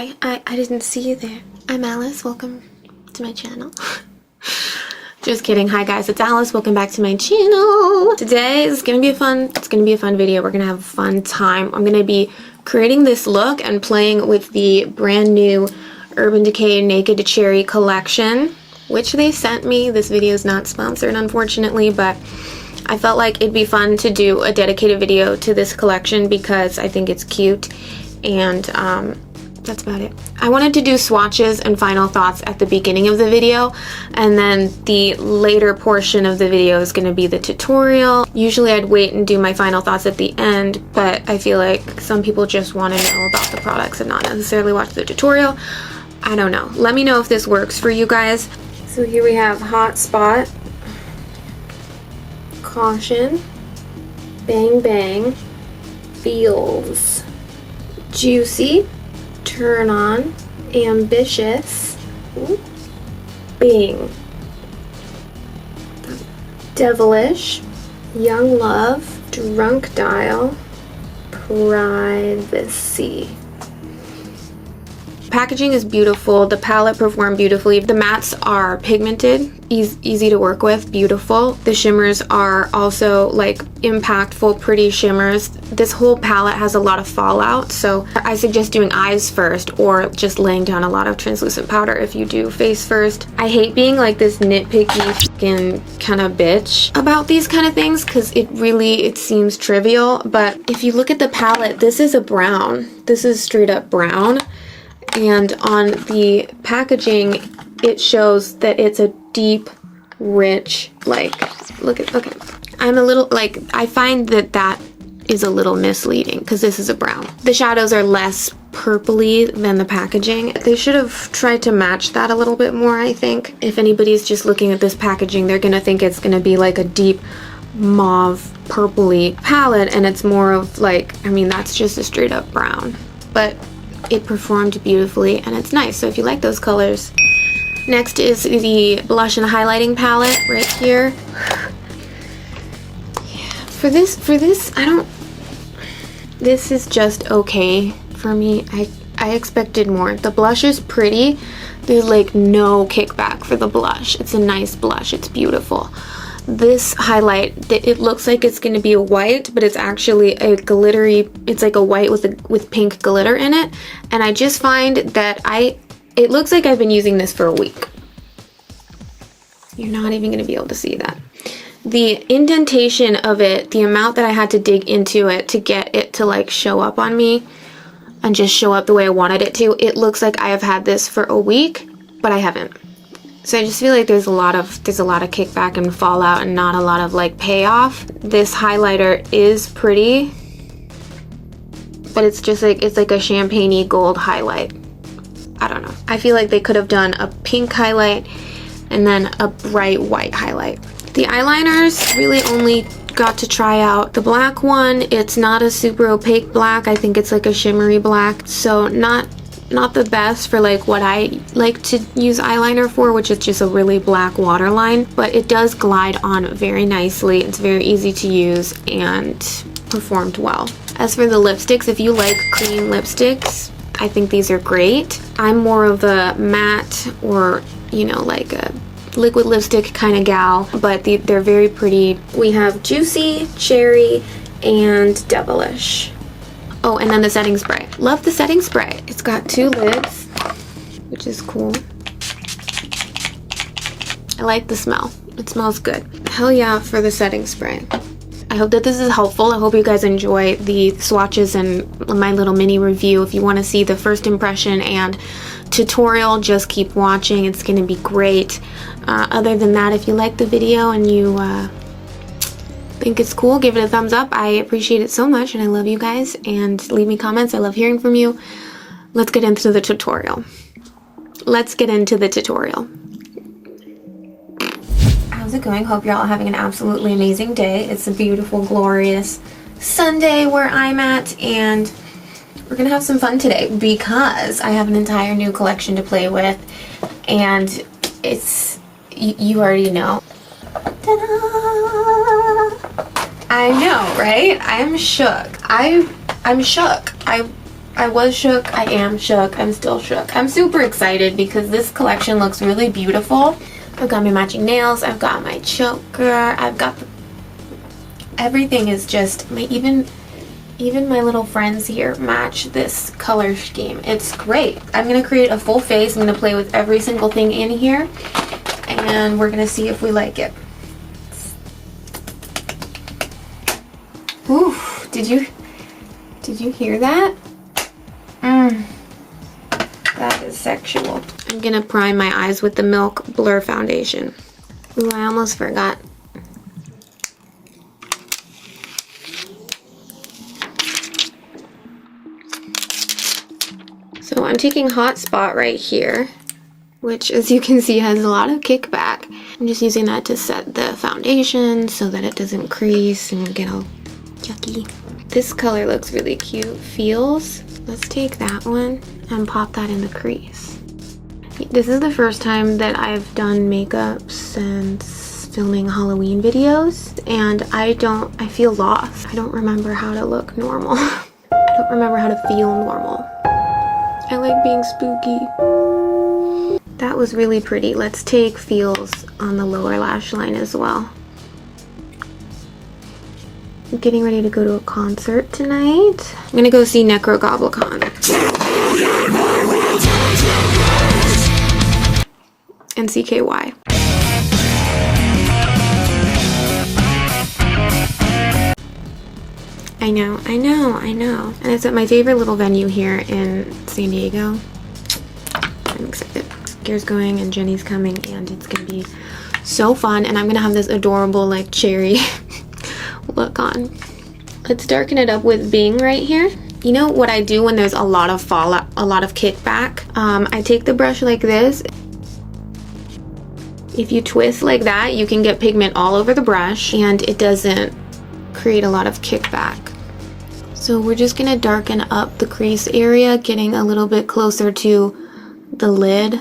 Hi, I didn't see you there. I'm Alice. Welcome to my channel. Just kidding. Hi guys, it's Alice. Welcome back to my channel. Today is gonna be a fun video. We're gonna have a fun time. I'm gonna be creating this look and playing with the brand new Urban Decay Naked Cherry collection, which they sent me. This video is not sponsored, unfortunately, but I felt like it'd be fun to do a dedicated video to this collection because I think it's cute, and that's about it. I wanted to do swatches and final thoughts at the beginning of the video, and then the later portion of the video is going to be the tutorial. Usually I'd wait and do my final thoughts at the end, but I feel like some people just want to know about the products and not necessarily watch the tutorial. I don't know. Let me know if this works for you guys. So here we have Hot Spot, Caution, Bang Bang, Feels, Juicy, Turn On, Ambitious, Bing, Devilish, Young Love, Drunk Dial, Privacy. Packaging is beautiful. The palette performed beautifully. The mattes are pigmented, easy to work with, beautiful. The shimmers are also like impactful, pretty shimmers. This whole palette has a lot of fallout, so I suggest doing eyes first or just laying down a lot of translucent powder if you do face first. I hate being like this nitpicky fucking kind of bitch about these kind of things because it seems trivial, but if you look at the palette, this is a brown. This is straight up brown. And on the packaging, it shows that it's a deep, rich, like, look at, I'm a little, like, I find that is a little misleading because this is a brown. The shadows are less purpley than the packaging. They should have tried to match that a little bit more, I think. If anybody's just looking at this packaging, they're gonna think it's gonna be like a deep mauve purpley palette, and it's more of like, I mean, that's just a straight up brown. But it performed beautifully and it's nice, so if you like those colors. Next is the blush and highlighting palette right here. Yeah, for this this is just okay for me. I expected more. The blush is pretty. There's like no kickback for the blush. It's a nice blush. It's beautiful. This highlight, it looks like it's going to be a white, but it's actually a glittery, it's like a white with pink glitter in it, and I just find that it looks like I've been using this for a week. You're not even going to be able to see that. The indentation of it, the amount that I had to dig into it to get it to like show up on me and just show up the way I wanted it to, it looks like I have had this for a week, but I haven't. So I just feel like there's a lot of kickback and fallout and not a lot of like payoff. This highlighter is pretty, but it's just like, it's like a champagne-y gold highlight. I don't know. I feel like they could have done a pink highlight and then a bright white highlight. The eyeliners, really only got to try out the black one. It's not a super opaque black. I think it's like a shimmery black. So not the best for like what I like to use eyeliner for, which is just a really black waterline, but it does glide on very nicely. It's very easy to use and performed well. As for the lipsticks, if you like clean lipsticks, I think these are great. I'm more of a matte or, you know, like a liquid lipstick kind of gal, but they're very pretty. We have Juicy, Cherry, and Devilish. Oh, and then the setting spray. Love the setting spray. It's got 2 lids, which is cool. I like the smell. It smells good. Hell yeah for the setting spray. I hope that this is helpful. I hope you guys enjoy the swatches and my little mini review. If you want to see the first impression and tutorial, just keep watching. It's going to be great. Other than that, if you like the video and you think it's cool, give it a thumbs up. I appreciate it so much, and I love you guys, and leave me comments. I love hearing from you. Let's get into the tutorial. How's it going? Hope you're all having an absolutely amazing day. It's a beautiful, glorious Sunday where I'm at, and we're gonna have some fun today because I have an entire new collection to play with, and it's, you already know. Ta-da! I know, right? I'm shook. I'm shook. I I was shook, I am shook, I'm still shook. I'm super excited because this collection looks really beautiful. I've got my matching nails, I've got my choker, I've got the, everything is just, my even my little friends here match this color scheme. It's great. I'm going to create a full face. I'm going to play with every single thing in here, and we're going to see if we like it. Ooh, did you hear that? That is sexual. I'm going to prime my eyes with the Milk Blur Foundation. Ooh, I almost forgot. So I'm taking Hot Spot right here, which as you can see has a lot of kickback. I'm just using that to set the foundation so that it doesn't crease and get all yucky. This color looks really cute. Feels. Let's take that one and pop that in the crease. This is the first time that I've done makeup since filming Halloween videos, and I feel lost. I don't remember how to look normal. I don't remember how to feel normal. I like being spooky. That was really pretty. Let's take Feels on the lower lash line as well. I'm getting ready to go to a concert tonight. I'm gonna go see Necrogoblicon. And CKY. I know. And it's at my favorite little venue here in San Diego. I'm excited. Gear's going and Jenny's coming, and it's gonna be so fun, and I'm gonna have this adorable like cherry look on. Let's darken it up with Bing right here. You know what I do when there's a lot of fallout, a lot of kickback? I take the brush like this. If you twist like that, you can get pigment all over the brush and it doesn't create a lot of kickback. So we're just gonna darken up the crease area, getting a little bit closer to the lid.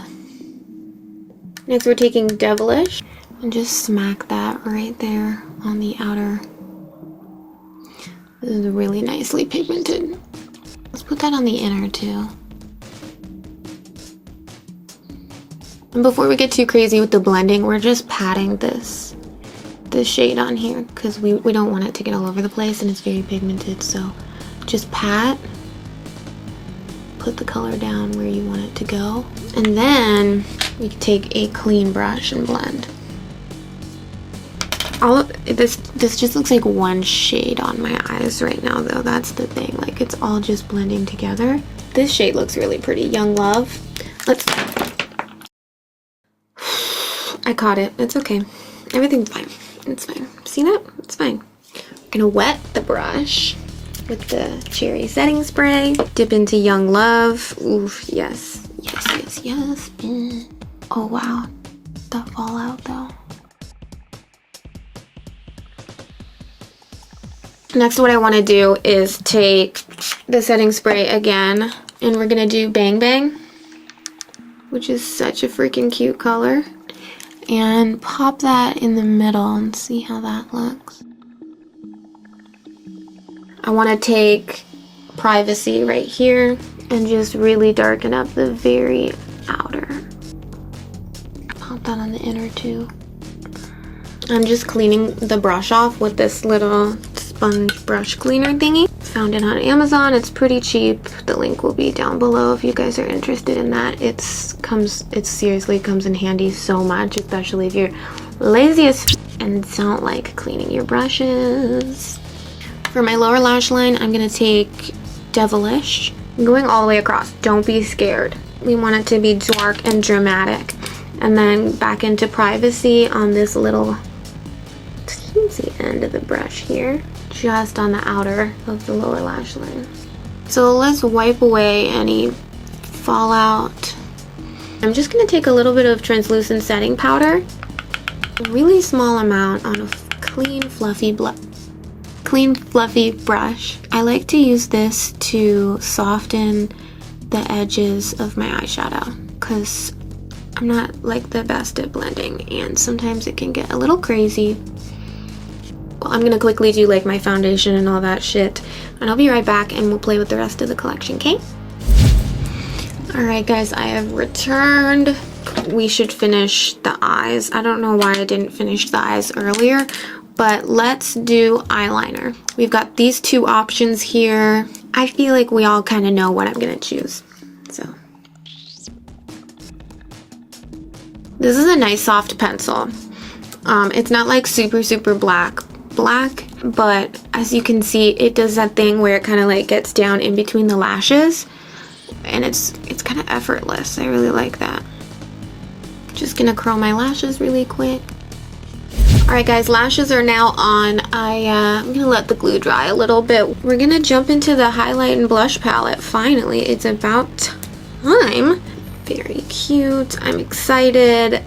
Next we're taking Devilish and just smack that right there on the outer. This is really nicely pigmented. Let's put that on the inner too. And before we get too crazy with the blending, we're just patting this shade on here because we don't want it to get all over the place, and it's very pigmented, so just pat, put the color down where you want it to go, and then we can take a clean brush and blend. All of this just looks like one shade on my eyes right now though. That's the thing, like it's all just blending together. This shade looks really pretty. Young Love. I caught it. It's okay. Everything's fine. It's fine. See that? It's fine. I'm gonna wet the brush with the cherry setting spray. Dip into Young Love. Oof, yes. Yes. Oh wow. The fallout though. Next, what I want to do is take the setting spray again, and we're gonna do Bang Bang, which is such a freaking cute color, and pop that in the middle and see how that looks. I want to take Privacy right here and just really darken up the very outer. Pop that on the inner too. I'm just cleaning the brush off with this little sponge brush cleaner thingy. Found it on Amazon. It's pretty cheap. The link will be down below if you guys are interested in that. It seriously comes in handy so much, especially if you're lazy as and don't like cleaning your brushes. For my lower lash line, I'm gonna take Devilish. I'm going all the way across. Don't be scared. We want it to be dark and dramatic. And then back into Privacy on this little teensy end of the brush here, just on the outer of the lower lash line. So let's wipe away any fallout. I'm just gonna take a little bit of translucent setting powder, a really small amount on a clean fluffy brush. I like to use this to soften the edges of my eyeshadow because I'm not like the best at blending and sometimes it can get a little crazy. Well, I'm gonna quickly do like my foundation and all that shit, and I'll be right back and we'll play with the rest of the collection, okay? Alright guys, I have returned. We should finish the eyes. I don't know why I didn't finish the eyes earlier, but let's do eyeliner. We've got these two options here. I feel like we all kind of know what I'm gonna choose. So this is a nice soft pencil. It's not like super black, but as you can see, it does that thing where it kind of like gets down in between the lashes, and it's kind of effortless. I really like that. Just gonna curl my lashes really quick. Alright guys, lashes are now on. I'm gonna let the glue dry a little bit. We're gonna jump into the highlight and blush palette. Finally, it's about time. Very cute. I'm excited.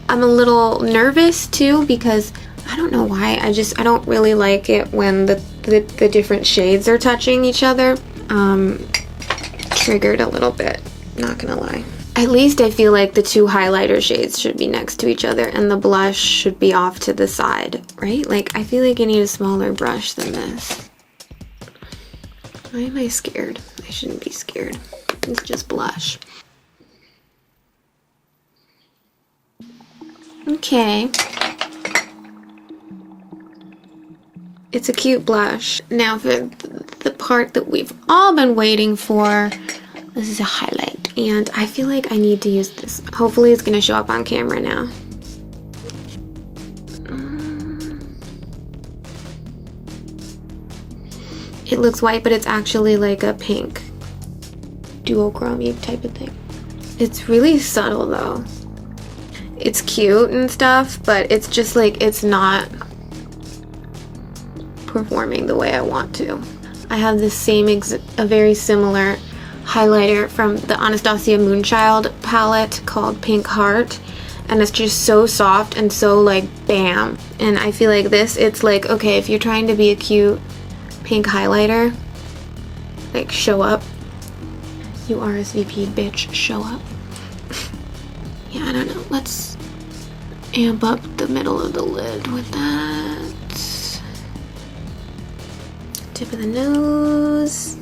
I'm a little nervous too because I don't know why. I don't really like it when the different shades are touching each other. Triggered a little bit, not gonna lie. At least I feel like the two highlighter shades should be next to each other and the blush should be off to the side, right? Like, I feel like I need a smaller brush than this. Why am I scared? I shouldn't be scared. It's just blush. Okay. It's a cute blush. Now for the part that we've all been waiting for, this is a highlight. And I feel like I need to use this. Hopefully it's gonna show up on camera now. It looks white, but it's actually like a pink duochrome type of thing. It's really subtle though. It's cute and stuff, but it's just like, it's not performing the way I want to. I have this same a very similar highlighter from the Anastasia Moonchild palette called Pink Heart, and it's just so soft and so like bam. And I feel like this, it's like, okay, if you're trying to be a cute pink highlighter, like show up. You RSVP, bitch, show up. Yeah, I don't know. Let's amp up the middle of the lid with that. Tip of the nose.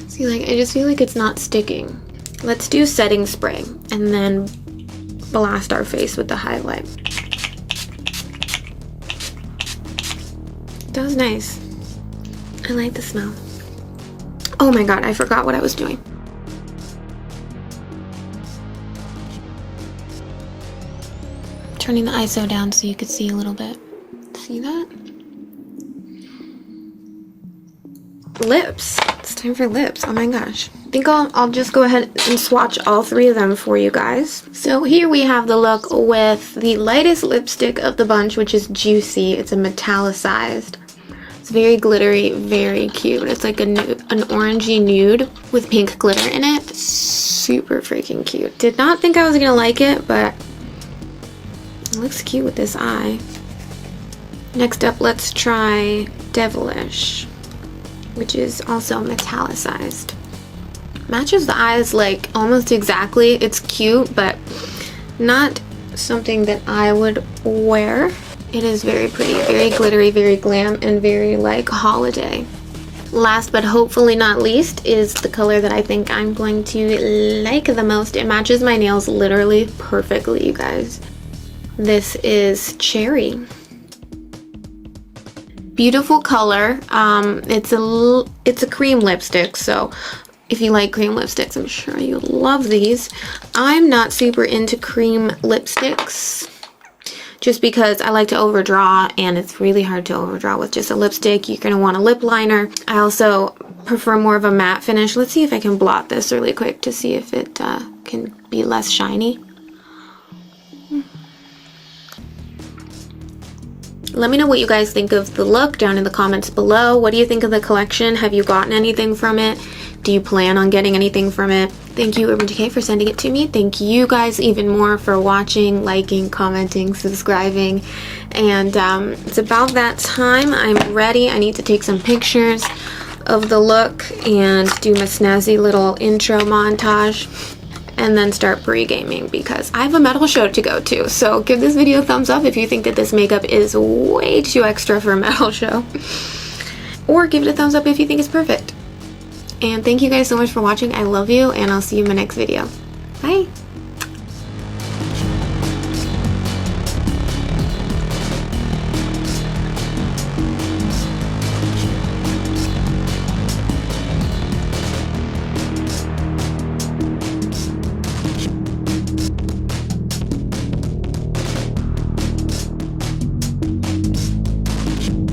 See, like, I just feel like it's not sticking. Let's do setting spray and then blast our face with the highlight. That was nice. I like the smell. Oh my god, I forgot what I was doing. Turning the ISO down so you could see a little bit. See that? Lips. It's time for lips. Oh my gosh. I think I'll just go ahead and swatch all three of them for you guys. So here we have the look with the lightest lipstick of the bunch, which is Juicy. It's a metallicized. It's very glittery, very cute. It's like an orangey nude with pink glitter in it. Super freaking cute. Did not think I was gonna like it, but it looks cute with this eye. Next up, let's try Devilish, which is also metallicized. Matches the eyes like almost exactly. It's cute, but not something that I would wear. It is very pretty, very glittery, very glam, and very like holiday. Last but hopefully not least is the color that I think I'm going to like the most. It matches my nails literally perfectly, you guys. This is Cherry. Beautiful color. It's a cream lipstick, so if you like cream lipsticks, I'm sure you'll love these. I'm not super into cream lipsticks just because I like to overdraw, and it's really hard to overdraw with just a lipstick. You're gonna want a lip liner. I also prefer more of a matte finish. Let's see if I can blot this really quick to see if it can be less shiny. Let me know what you guys think of the look down in the comments below. What do you think of the collection? Have you gotten anything from it? Do you plan on getting anything from it? Thank you, Urban Decay, for sending it to me. Thank you guys even more for watching, liking, commenting, subscribing. And it's about that time. I'm ready. I need to take some pictures of the look and do my snazzy little intro montage. and then start pre-gaming because I have a metal show to go to. So give this video a thumbs up if you think that this makeup is way too extra for a metal show. Or give it a thumbs up if you think it's perfect. And thank you guys so much for watching. I love you, and I'll see you in my next video. Bye!